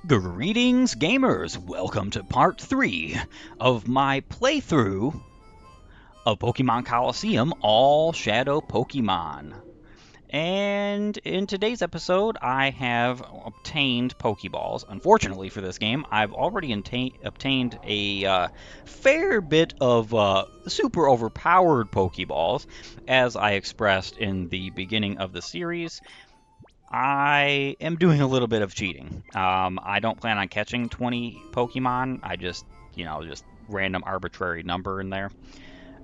Greetings, gamers! Welcome to part 3 of my playthrough of Pokemon Colosseum All Shadow Pokemon. And in today's episode, I have obtained Pokeballs. Unfortunately for this game, I've already obtained a fair bit of super overpowered Pokeballs, as I expressed in the beginning of the series. I am doing a little bit of cheating. I don't plan on catching 20 Pokemon. I just random arbitrary number in there.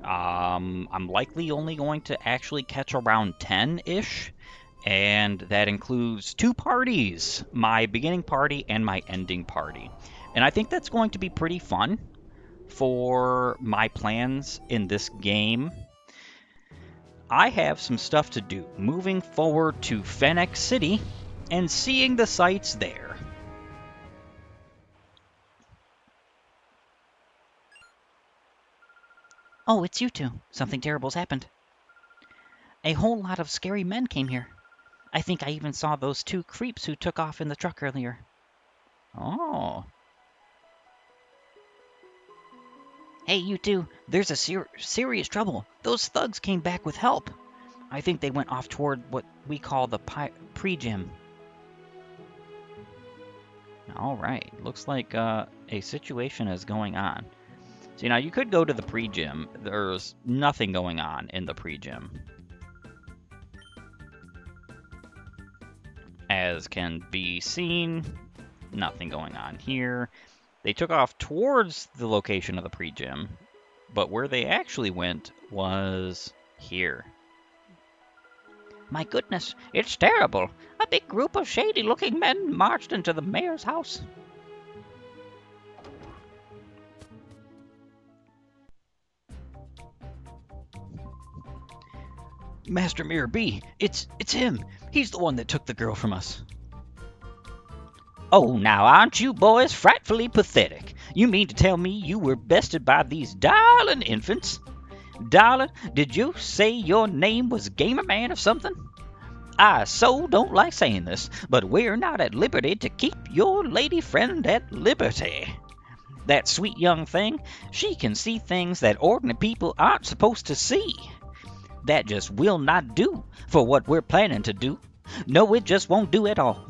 I'm likely only going to actually catch around 10-ish, and that includes two parties, my beginning party and my ending party. And I think that's going to be pretty fun for my plans in this game. I have some stuff to do, moving forward to Fennec City and seeing the sights there. Oh, it's you two. Something terrible's happened. A whole lot of scary men came here. I think I even saw those two creeps who took off in the truck earlier. Oh. Hey, you two, there's a serious trouble. Those thugs came back with help. I think they went off toward what we call the pre-gym. All right. Looks like a situation is going on. See, now you could go to the pre-gym. There's nothing going on in the pre-gym, as can be seen. Nothing going on here. They took off towards the location of the pre-gym, but where they actually went was here. My goodness, it's terrible. A big group of shady-looking men marched into the mayor's house. Master Mirror B, it's him. He's the one that took the girl from us. Oh, now aren't you boys frightfully pathetic? You mean to tell me you were bested by these darling infants? Darling, did you say your name was Gamer Man or something? I so don't like saying this, but we're not at liberty to keep your lady friend at liberty. That sweet young thing, she can see things that ordinary people aren't supposed to see. That just will not do for what we're planning to do. No, it just won't do at all.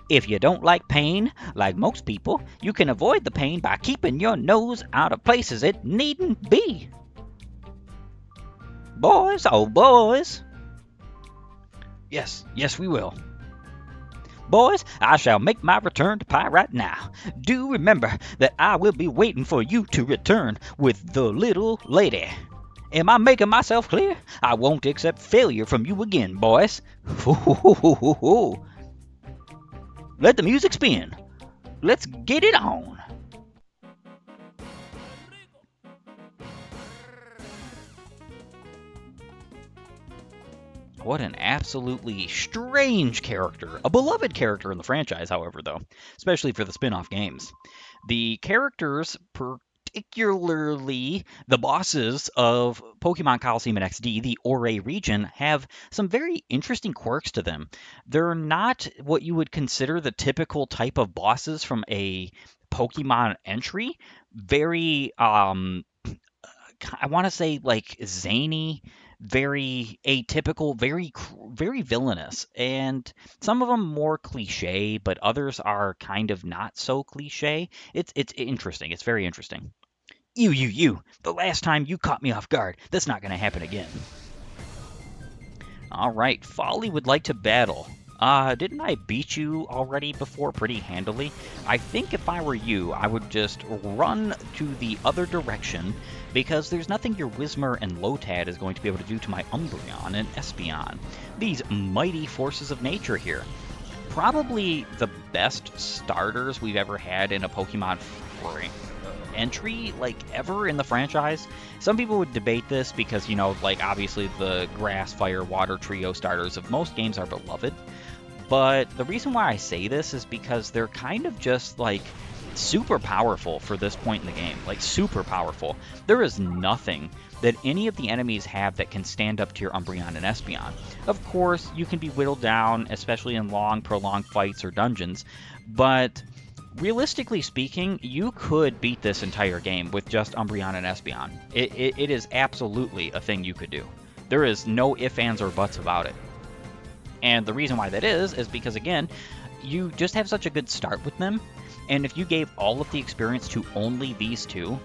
If you don't like pain, like most people, you can avoid the pain by keeping your nose out of places it needn't be. Boys, oh boys. Yes, we will. Boys, I shall make my return to Pi right now. Do remember that I will be waiting for you to return with the little lady. Am I making myself clear? I won't accept failure from you again, boys. Let the music spin. Let's get it on. What an absolutely strange character. A beloved character in the franchise, however, though, especially for the spin-off games. The characters, particularly the bosses of Pokemon Colosseum and XD, the Ore region, have some very interesting quirks to them. They're not what you would consider the typical type of bosses from a Pokemon entry. Very, I want to say like zany, very atypical, very villainous, and some of them more cliche, but others are kind of not so cliche. It's interesting. It's very interesting. You! The last time you caught me off guard. That's not going to happen again. All right, Folly would like to battle. Didn't I beat you already before pretty handily? I think if I were you, I would just run to the other direction, because there's nothing your Whismur and Lotad is going to be able to do to my Umbreon and Espeon. These mighty forces of nature here. Probably the best starters we've ever had in a Pokemon entry, like, ever in the franchise. Some people would debate this because, like, obviously the grass, fire, water trio starters of most games are beloved. But the reason why I say this is because they're kind of just, like, super powerful for this point in the game. Like, super powerful. There is nothing that any of the enemies have that can stand up to your Umbreon and Espeon. Of course, you can be whittled down, especially in long, prolonged fights or dungeons, but Realistically speaking, you could beat this entire game with just Umbreon and Espeon. It is absolutely a thing you could do. There is no ifs, ands, or buts about it. And the reason why that is because, again, you just have such a good start with them, and if you gave all of the experience to only these two,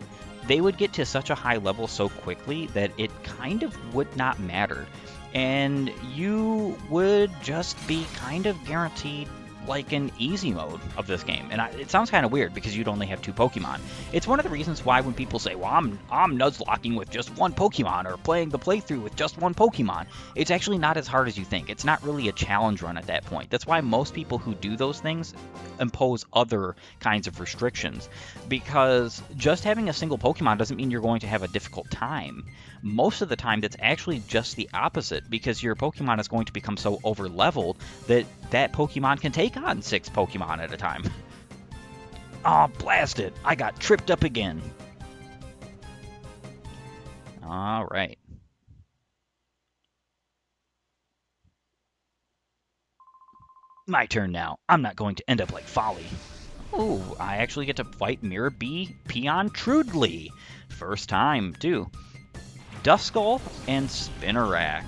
they would get to such a high level so quickly that it kind of would not matter. And you would just be kind of guaranteed like an easy mode of this game. And it sounds kind of weird because you'd only have 2 Pokemon. It's one of the reasons why when people say, well, I'm nuzlocking with just 1 Pokemon or playing the playthrough with just 1 Pokemon, it's actually not as hard as you think. It's not really a challenge run at that point. That's why most people who do those things impose other kinds of restrictions, because just having a single Pokemon doesn't mean you're going to have a difficult time. Most of the time, that's actually just the opposite, because your Pokemon is going to become so over-leveled that that Pokemon can take on 6 Pokemon at a time. Oh, blast it! I got tripped up again. Alright. My turn now. I'm not going to end up like Folly. Oh, I actually get to fight Mirror B Peon Trudley. First time, too. Duskull and Spinnerack.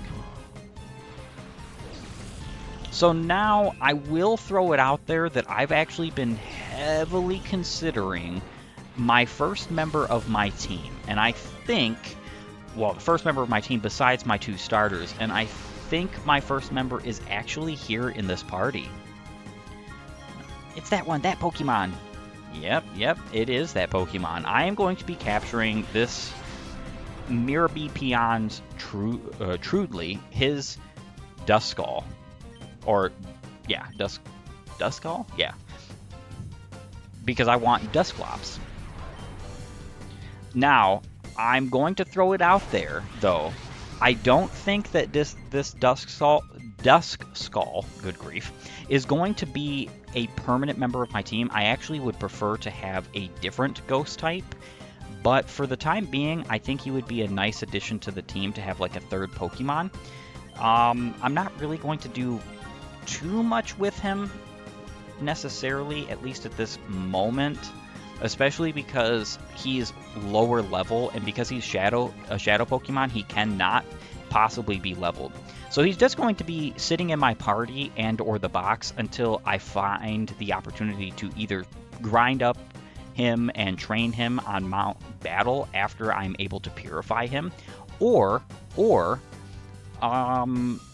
So now I will throw it out there that I've actually been heavily considering my first member of my team. And I think, well, the first member of my team besides my 2 starters, and I think my first member is actually here in this party. It's that one, that Pokemon. Yep, it is that Pokemon. I am going to be capturing this Mirror B Peon's Trudley, his Duskull. Or, yeah, Duskull? Yeah. Because I want Dusclops. Now, I'm going to throw it out there, though. I don't think that this Duskull, good grief, is going to be a permanent member of my team. I actually would prefer to have a different ghost type. But for the time being, I think he would be a nice addition to the team to have like a 3rd Pokemon. I'm not really going to do too much with him necessarily, at least at this moment, especially because he's lower level, and because he's a shadow Pokemon, he cannot possibly be leveled. So he's just going to be sitting in my party and or the box until I find the opportunity to either grind up him and train him on Mount Battle after I'm able to purify him, or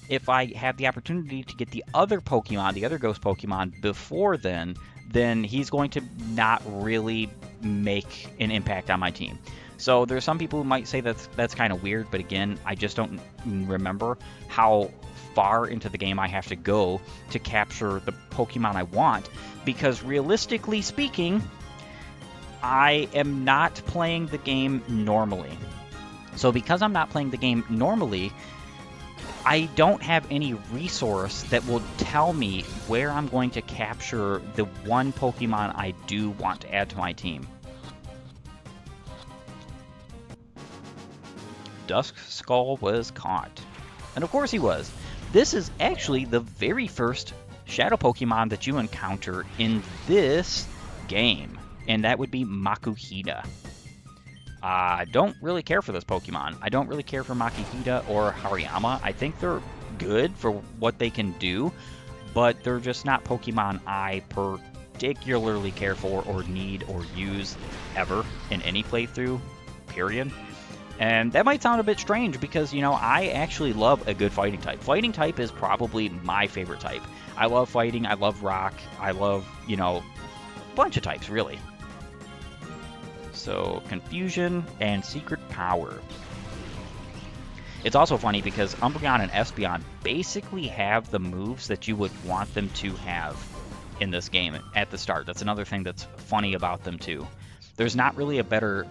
if I have the opportunity to get the other Pokemon, the other Ghost Pokemon before then he's going to not really make an impact on my team. So there's some people who might say that's kind of weird, but again, I just don't remember how far into the game I have to go to capture the Pokemon I want, because realistically speaking, I am not playing the game normally. So because I'm not playing the game normally, I don't have any resource that will tell me where I'm going to capture the one Pokemon I do want to add to my team. Duskull was caught. And of course he was. This is actually the very first Shadow Pokemon that you encounter in this game, and that would be Makuhita. I don't really care for this Pokemon. I don't really care for Makuhita or Hariyama. I think they're good for what they can do, but they're just not Pokemon I particularly care for or need or use ever in any playthrough, period. And that might sound a bit strange because, you know, I actually love a good fighting type. Fighting type is probably my favorite type. I love fighting, I love rock, I love, you know, a bunch of types, really. So, Confusion and Secret Power. It's also funny because Umbreon and Espeon basically have the moves that you would want them to have in this game at the start. That's another thing that's funny about them, too. There's not really a better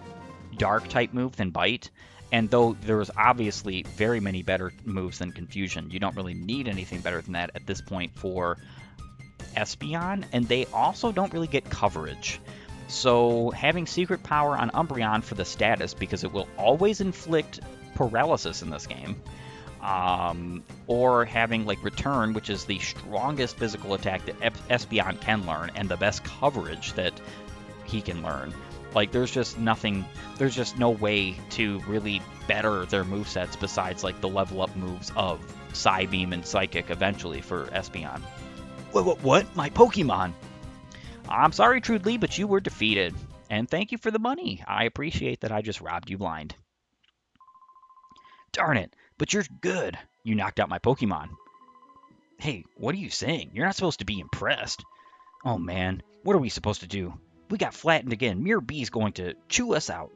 Dark-type move than Bite, and though there's obviously very many better moves than Confusion, you don't really need anything better than that at this point for Espeon, and they also don't really get coverage. So having Secret Power on Umbreon for the status, because it will always inflict paralysis in this game, or having like Return, which is the strongest physical attack that Espeon can learn and the best coverage that he can learn. Like, there's just nothing, there's just no way to really better their movesets besides like the level up moves of Psybeam and Psychic eventually for Espeon. What? My Pokemon? I'm sorry, Trudley, but you were defeated. And thank you for the money. I appreciate that I just robbed you blind. Darn it, but you're good. You knocked out my Pokemon. Hey, what are you saying? You're not supposed to be impressed. Oh man, what are we supposed to do? We got flattened again. Mirror B's going to chew us out.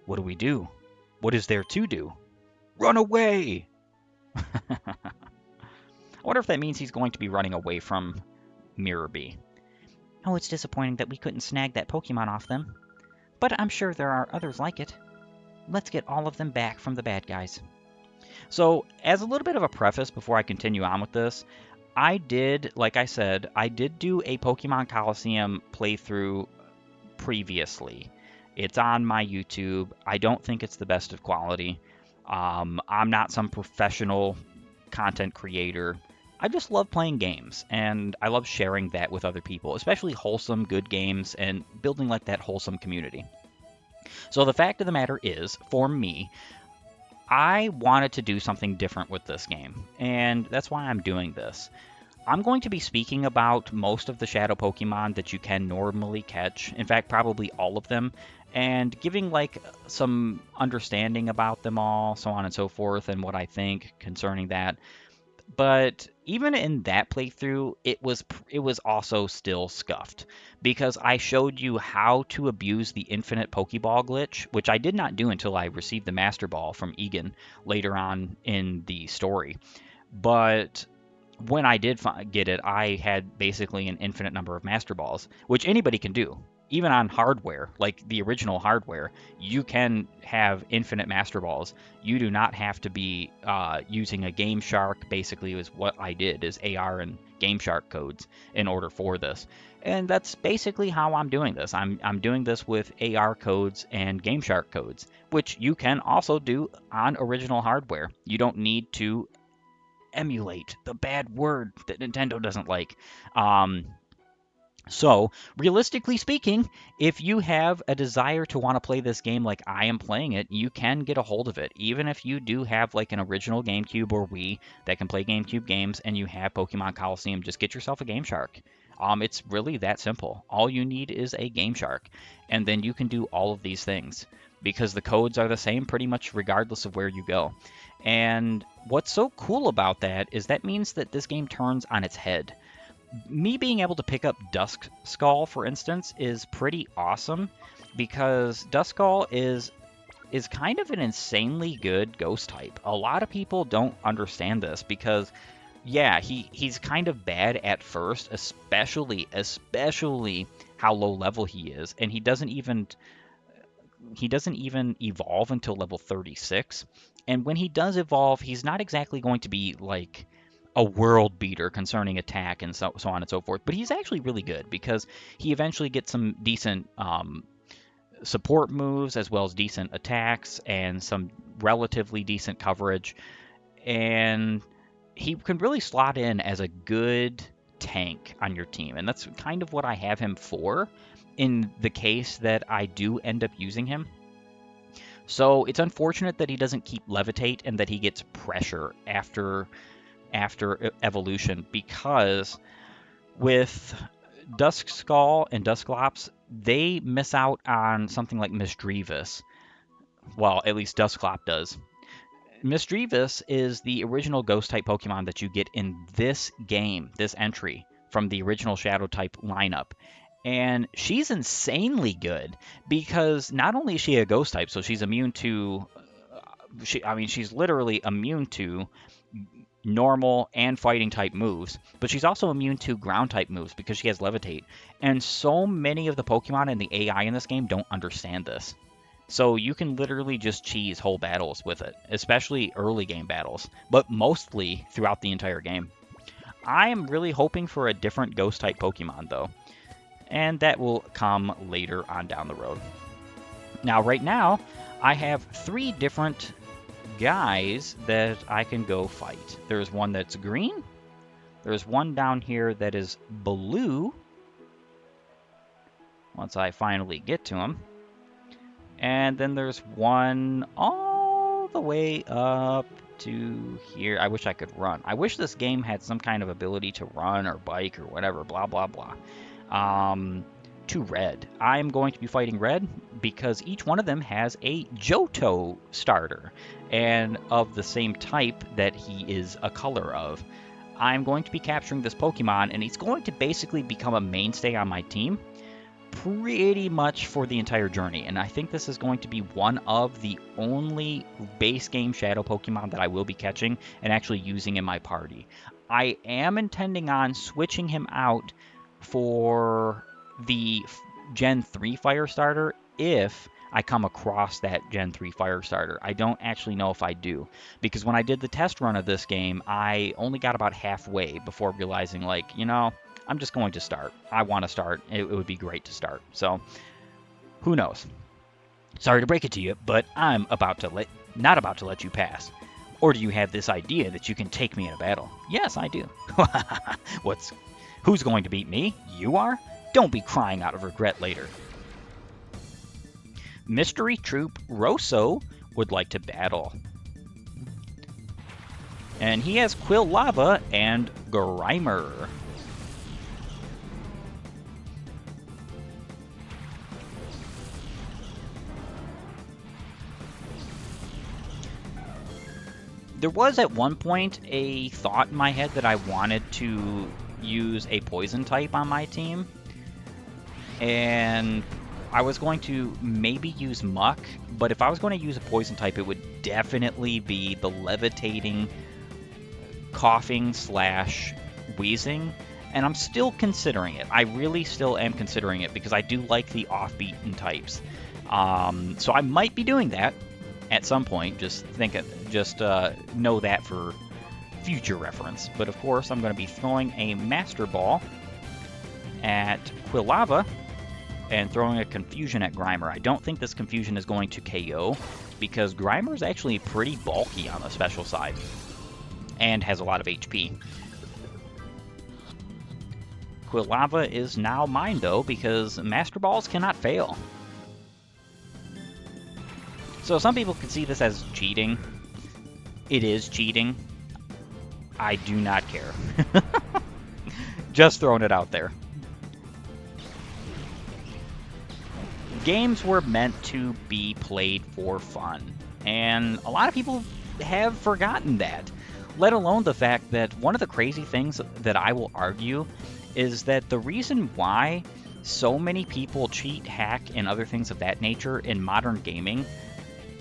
What do we do? What is there to do? Run away! I wonder if that means he's going to be running away from Mirror B. Oh, it's disappointing that we couldn't snag that Pokemon off them. But I'm sure there are others like it. Let's get all of them back from the bad guys. So, as a little bit of a preface before I continue on with this, I did, like I said, I did do a Pokemon Colosseum playthrough previously. It's on my YouTube. I don't think it's the best of quality. I'm not some professional content creator. I just love playing games, and I love sharing that with other people, especially wholesome, good games, and building like that wholesome community. So the fact of the matter is, for me, I wanted to do something different with this game, and that's why I'm doing this. I'm going to be speaking about most of the shadow Pokemon that you can normally catch, in fact, probably all of them, and giving like some understanding about them all, so on and so forth, and what I think concerning that. But even in that playthrough, it was also still scuffed because I showed you how to abuse the infinite Pokeball glitch, which I did not do until I received the Master Ball from Egan later on in the story. But when I did get it, I had basically an infinite number of Master Balls, which anybody can do. Even on hardware, like the original hardware, you can have infinite Master Balls. You do not have to be using a Game Shark, basically, is what I did, is AR and Game Shark codes in order for this. And that's basically how I'm doing this. I'm doing this with AR codes and Game Shark codes, which you can also do on original hardware. You don't need to emulate, the bad word that Nintendo doesn't like. So, realistically speaking, if you have a desire to want to play this game like I am playing it, you can get a hold of it. Even if you do have like an original GameCube or Wii that can play GameCube games and you have Pokemon Colosseum, just get yourself a Game Shark. It's really that simple. All you need is a Game Shark, and then you can do all of these things because the codes are the same pretty much regardless of where you go. And what's so cool about that is that means that this game turns on its head. Me being able to pick up Duskull, for instance, is pretty awesome because Duskull is kind of an insanely good ghost type. A lot of people don't understand this because, yeah, he's kind of bad at first, especially how low level he is, and he doesn't even evolve until level 36. And when he does evolve, he's not exactly going to be like a world beater concerning attack and so on and so forth. But he's actually really good because he eventually gets some decent support moves as well as decent attacks and some relatively decent coverage. And he can really slot in as a good tank on your team. And that's kind of what I have him for in the case that I do end up using him. So it's unfortunate that he doesn't keep Levitate and that he gets pressure after evolution, because with Duskull and Dusclops, they miss out on something like Misdreavus. Well, at least Dusclop does. Misdreavus is the original Ghost-type Pokemon that you get in this game, this entry, from the original Shadow-type lineup. And she's insanely good because not only is she a Ghost-type, so she's immune to... she's literally immune to normal and fighting type moves, but she's also immune to ground type moves because she has Levitate. And so many of the Pokemon and the AI in this game don't understand this. So you can literally just cheese whole battles with it, especially early game battles, but mostly throughout the entire game. I am really hoping for a different ghost type Pokemon though, and that will come later on down the road. Now, right now, I have 3 different guys that I can go fight. There's one that's green. There's one down here that is blue. Once I finally get to him. And then there's one all the way up to here. I wish I could run. I wish this game had some kind of ability to run or bike or whatever, blah, blah, blah. To red. I'm going to be fighting red because each one of them has a Johto starter and of the same type that he is a color of. I'm going to be capturing this Pokemon and he's going to basically become a mainstay on my team pretty much for the entire journey, and I think this is going to be one of the only base game Shadow Pokemon that I will be catching and actually using in my party. I am intending on switching him out for the Gen 3 Fire Starter if I come across that Gen 3 Fire Starter. I don't actually know if I do, because when I did the test run of this game, I only got about halfway before realizing, like, you know, I'm just going to start. I want to start. It would be great to start. So, who knows? Sorry to break it to you, but I'm not about to let you pass. Or do you have this idea that you can take me in a battle? Yes, I do. Who's going to beat me? You are? Don't be crying out of regret later. Mystery Troop Rosso would like to battle. And he has Quilava and Grimer. There was at one point a thought in my head that I wanted to use a poison type on my team. And I was going to maybe use Muck, but if I was going to use a poison type, it would definitely be the levitating, coughing / wheezing. And I'm still considering it. I really still am considering it because I do like the off-beaten types. So I might be doing that at some point. Just know that for future reference. But of course, I'm going to be throwing a Master Ball at Quilava and throwing a Confusion at Grimer. I don't think this Confusion is going to KO because Grimer is actually pretty bulky on the special side and has a lot of HP. Quilava is now mine though because Master Balls cannot fail. So some people could see this as cheating. It is cheating. I do not care. Just throwing it out there. Games were meant to be played for fun, and a lot of people have forgotten that, let alone the fact that one of the crazy things that I will argue is that the reason why so many people cheat, hack, and other things of that nature in modern gaming,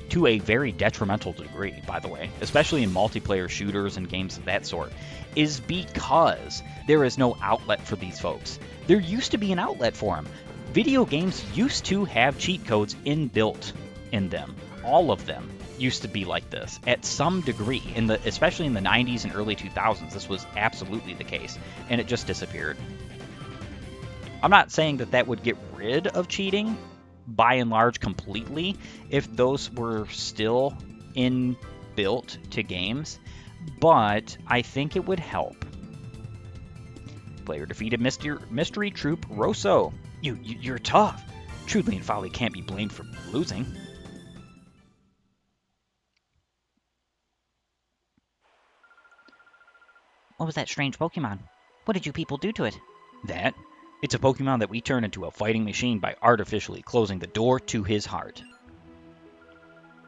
to a very detrimental degree, by the way, especially in multiplayer shooters and games of that sort, is because there is no outlet for these folks. There used to be an outlet for them. Video games used to have cheat codes inbuilt in them. All of them used to be like this at some degree, especially in the 90s and early 2000s. This was absolutely the case, and it just disappeared. I'm not saying that would get rid of cheating by and large completely if those were still inbuilt to games, but I think it would help. Player defeated Mystery Troop Rosso. You're tough. Truly and Folly can't be blamed for losing. What was that strange Pokemon? What did you people do to it? That? It's a Pokemon that we turn into a fighting machine by artificially closing the door to his heart.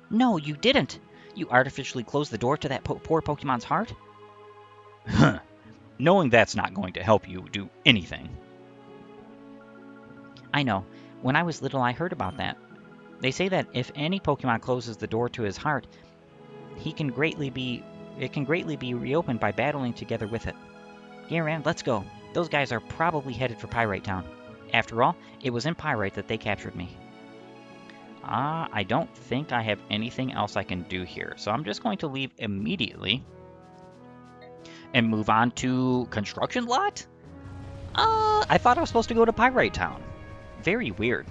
No, you didn't. You artificially closed the door to that poor Pokemon's heart? Huh. Knowing that's not going to help you do anything. I know. When I was little, I heard about that. They say that if any Pokemon closes the door to his heart, it can greatly be reopened by battling together with it. Garen, let's go. Those guys are probably headed for Pyrite Town. After all, it was in Pyrite that they captured me. I don't think I have anything else I can do here, so I'm just going to leave immediately and move on to Construction Lot? I thought I was supposed to go to Pyrite Town. Very weird.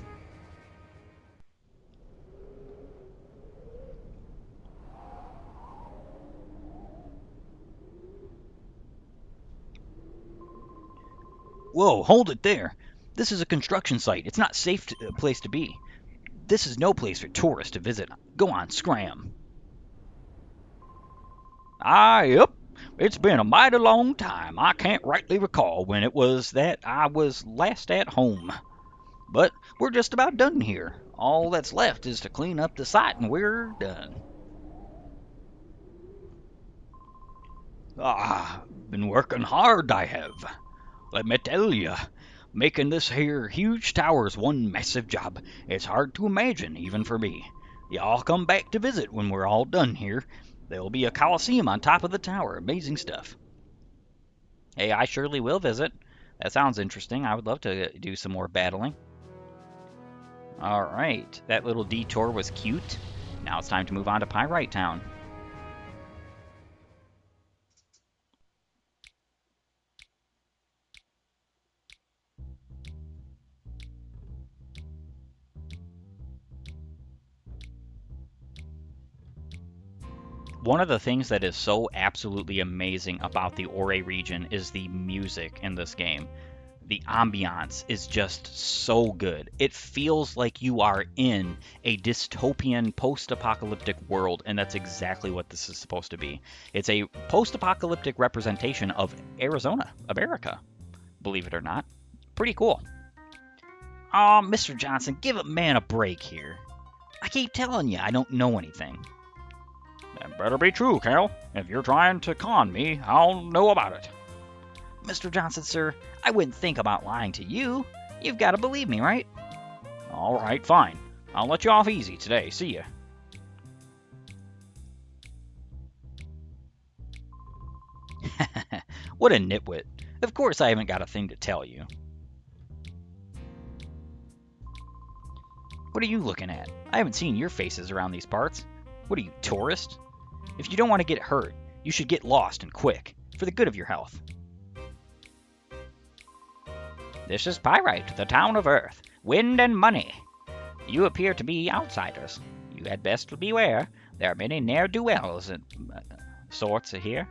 Whoa, hold it there. This is a construction site. It's not a safe place to be. This is no place for tourists to visit. Go on, scram. Yep. It's been a mighty long time. I can't rightly recall when it was that I was last at home. But we're just about done here. All that's left is to clean up the site and we're done. Been working hard, I have. Let me tell you, making this here huge tower's one massive job. It's hard to imagine, even for me. Y'all come back to visit when we're all done here. There'll be a Colosseum on top of the tower. Amazing stuff. Hey, I surely will visit. That sounds interesting. I would love to do some more battling. Alright, that little detour was cute. Now it's time to move on to Pyrite Town. One of the things that is so absolutely amazing about the Ore region is the music in this game. The ambiance is just so good. It feels like you are in a dystopian post-apocalyptic world, and that's exactly what this is supposed to be. It's a post-apocalyptic representation of Arizona, America, believe it or not. Pretty cool. Aw, Mr. Johnson, give a man a break here. I keep telling you I don't know anything. That better be true, Cal. If you're trying to con me, I'll know about it. Mr. Johnson, sir, I wouldn't think about lying to you. You've got to believe me, right? All right, fine. I'll let you off easy today. See ya. What a nitwit. Of course I haven't got a thing to tell you. What are you looking at? I haven't seen your faces around these parts. What are you, tourist? If you don't want to get hurt, you should get lost and quick, for the good of your health. This is Pyrite, the town of Earth, wind and money. You appear to be outsiders. You had best beware. There are many ne'er-do-wells and sorts here.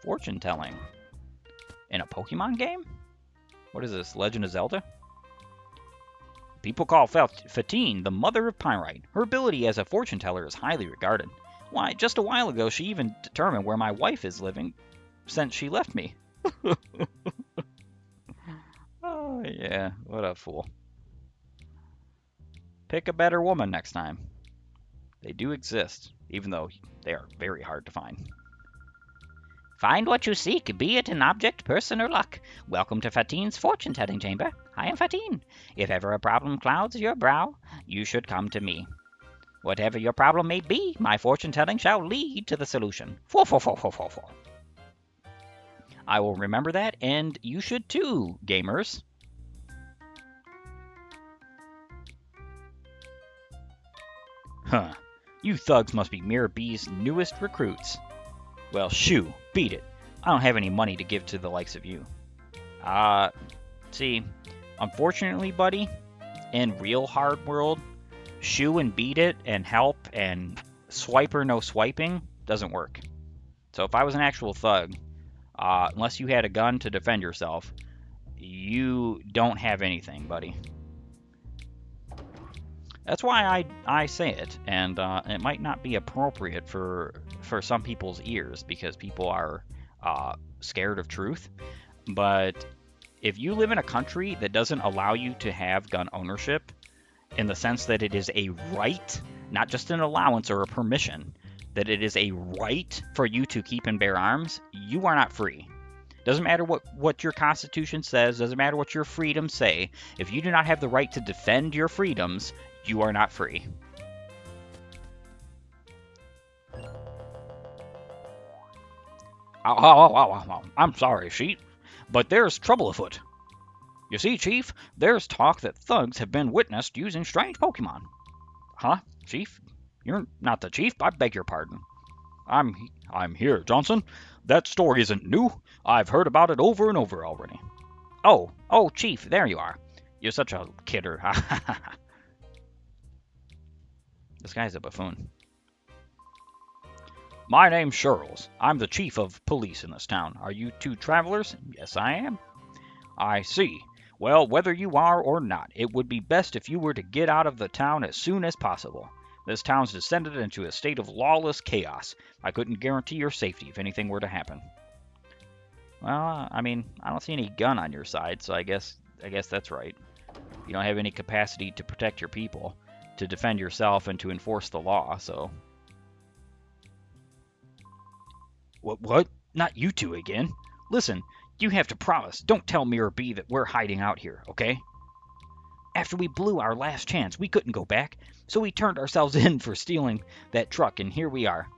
Fortune telling. In a Pokemon game? What is this, Legend of Zelda? People call Fatine the mother of Pyrite. Her ability as a fortune teller is highly regarded. Why, just a while ago she even determined where my wife is living since she left me. Oh, yeah, what a fool. Pick a better woman next time. They do exist, even though they are very hard to find. Find what you seek, be it an object, person, or luck. Welcome to Fatine's fortune-telling chamber. I am Fatine. If ever a problem clouds your brow, you should come to me. Whatever your problem may be, my fortune-telling shall lead to the solution. I will remember that, and you should too, gamers. Huh. You thugs must be Mirror B's newest recruits. Well, shoo, beat it. I don't have any money to give to the likes of you. See, unfortunately, buddy, in real hard world, shoo and beat it and help and swiper no swiping doesn't work. So if I was an actual thug, unless you had a gun to defend yourself, you don't have anything, buddy. That's why I say it, and it might not be appropriate for some people's ears because people are scared of truth. But if you live in a country that doesn't allow you to have gun ownership, in the sense that it is a right, not just an allowance or a permission, that it is a right for you to keep and bear arms, you are not free. Doesn't matter what your Constitution says, doesn't matter what your freedoms say. If you do not have the right to defend your freedoms, you are not free. I'm sorry, Chief, but there's trouble afoot. You see, Chief, there's talk that thugs have been witnessed using strange Pokemon. Huh, Chief? You're not the Chief? I beg your pardon. I'm here, Johnson. That story isn't new. I've heard about it over and over already. Oh, Chief, there you are. You're such a kidder. This guy's a buffoon. My name's Shirls. I'm the chief of police in this town. Are you two travelers? Yes, I am. I see. Well, whether you are or not, it would be best if you were to get out of the town as soon as possible. This town's descended into a state of lawless chaos. I couldn't guarantee your safety if anything were to happen. Well, I mean, I don't see any gun on your side, so I guess that's right. You don't have any capacity to protect your people, to defend yourself, and to enforce the law, so... What? Not you two again. Listen, you have to promise. Don't tell Mirror B that we're hiding out here, okay? After we blew our last chance, we couldn't go back, so we turned ourselves in for stealing that truck, and here we are.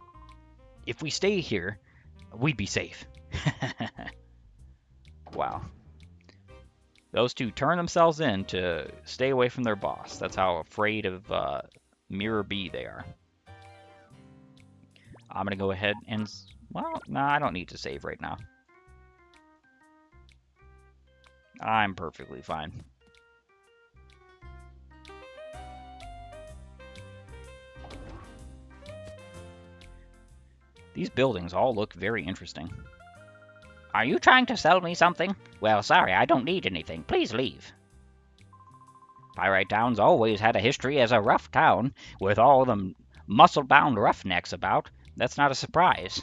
If we stay here, we'd be safe. Wow. Those two turn themselves in to stay away from their boss. That's how afraid of Mirror B they are. I'm going to go ahead and... Well, no, I don't need to save right now. I'm perfectly fine. These buildings all look very interesting. Are you trying to sell me something? Well, sorry, I don't need anything. Please leave. Pyrite Town's always had a history as a rough town, with all the muscle-bound roughnecks about. That's not a surprise.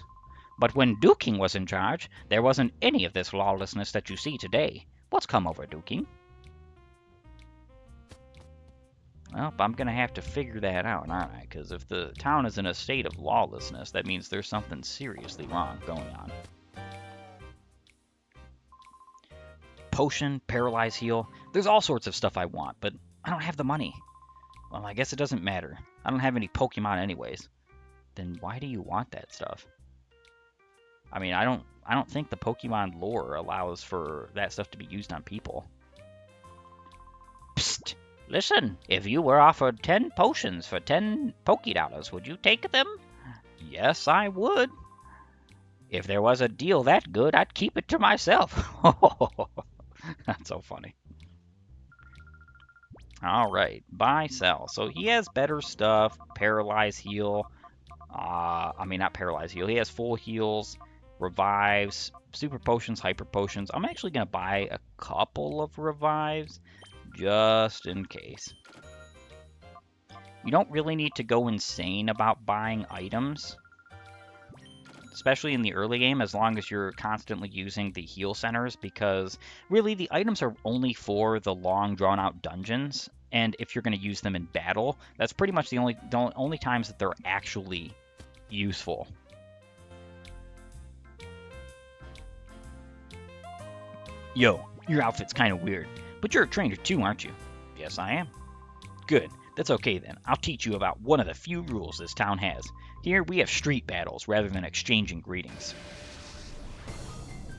But when Duking was in charge, there wasn't any of this lawlessness that you see today. What's come over Duking? Well, I'm going to have to figure that out, aren't I? Because if the town is in a state of lawlessness, that means there's something seriously wrong going on. Potion, paralyze heal. There's all sorts of stuff I want, but I don't have the money. Well, I guess it doesn't matter. I don't have any Pokemon anyways. Then why do you want that stuff? I mean, I don't think the Pokemon lore allows for that stuff to be used on people. Psst! Listen, if you were offered 10 potions for 10 Pokédollars, would you take them? Yes, I would. If there was a deal that good, I'd keep it to myself. That's so funny. Alright, buy, sell. So he has better stuff. Paralyze, heal. I mean, not paralyze, heal. He has full heals, revives, super potions, hyper potions. I'm actually going to buy a couple of revives, just in case. You don't really need to go insane about buying items, especially in the early game, as long as you're constantly using the heal centers, because really the items are only for the long drawn out dungeons, and if you're going to use them in battle, that's pretty much the only times that they're actually useful. Yo, your outfit's kind of weird, but you're a trainer too, aren't you? Yes, I am. Good. That's okay then. I'll teach you about one of the few rules this town has. Here we have street battles rather than exchanging greetings.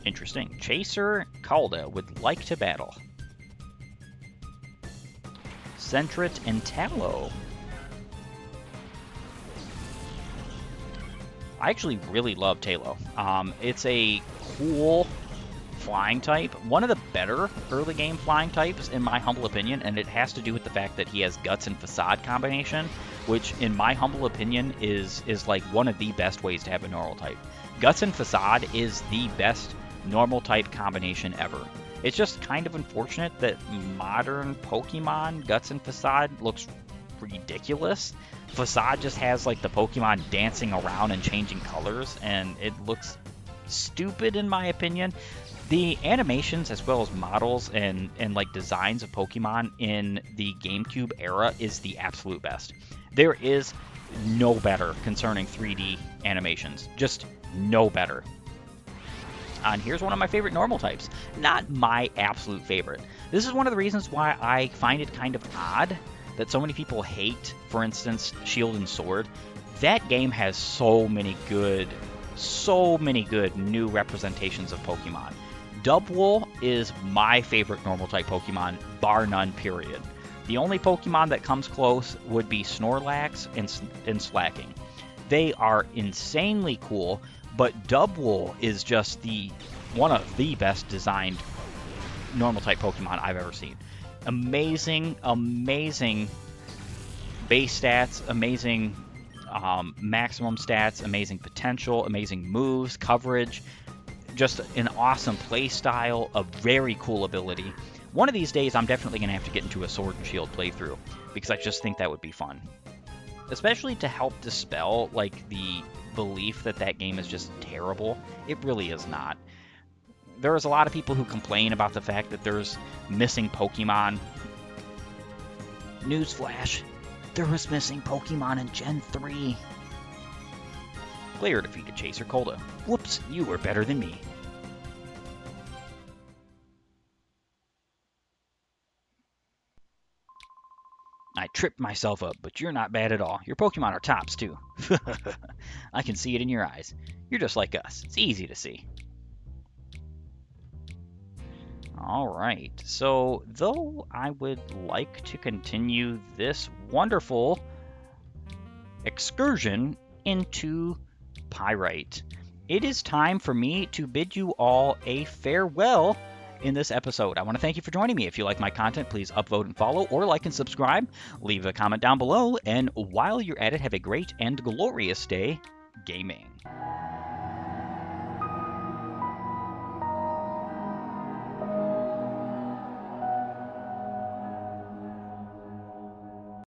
Interesting. Chaser Calda would like to battle. Centret and Tallow. I actually really love Tallow. It's a cool flying type, one of the better early game flying types in my humble opinion, and it has to do with the fact that he has Guts and Facade combination, which in my humble opinion is like one of the best ways to have a normal type. Guts and Facade is the best normal type combination ever. It's just kind of unfortunate that modern Pokemon Guts and Facade looks ridiculous. Facade just has like the Pokemon dancing around and changing colors, and it looks stupid in my opinion. The animations as well as models and like designs of Pokemon in the GameCube era is the absolute best. There is no better concerning 3D animations. Just no better. And here's one of my favorite normal types. Not my absolute favorite. This is one of the reasons why I find it kind of odd that so many people hate, for instance, Shield and Sword. That game has so many good new representations of Pokemon. Dubwool is my favorite normal type Pokemon, bar none, period. The only Pokemon that comes close would be Snorlax and Slacking. They are insanely cool, but Dubwool is just one of the best designed normal type Pokemon I've ever seen. Amazing base stats, amazing maximum stats, amazing potential, amazing moves, coverage, just an awesome play style, a very cool ability. One of these days, I'm definitely going to have to get into a Sword and Shield playthrough, because I just think that would be fun. Especially to help dispel, like, the belief that that game is just terrible. It really is not. There's a lot of people who complain about the fact that there's missing Pokemon. Newsflash, there was missing Pokemon in Gen 3. Player defeated Chaser Colda. Whoops, you were better than me. I tripped myself up, but you're not bad at all. Your Pokemon are tops, too. I can see it in your eyes. You're just like us. It's easy to see. Alright, so though I would like to continue this wonderful excursion into Pyrite, it is time for me to bid you all a farewell in this episode. I want to thank you for joining me. If you like my content, please upvote and follow, or like and subscribe. Leave a comment down below, and while you're at it, have a great and glorious day gaming.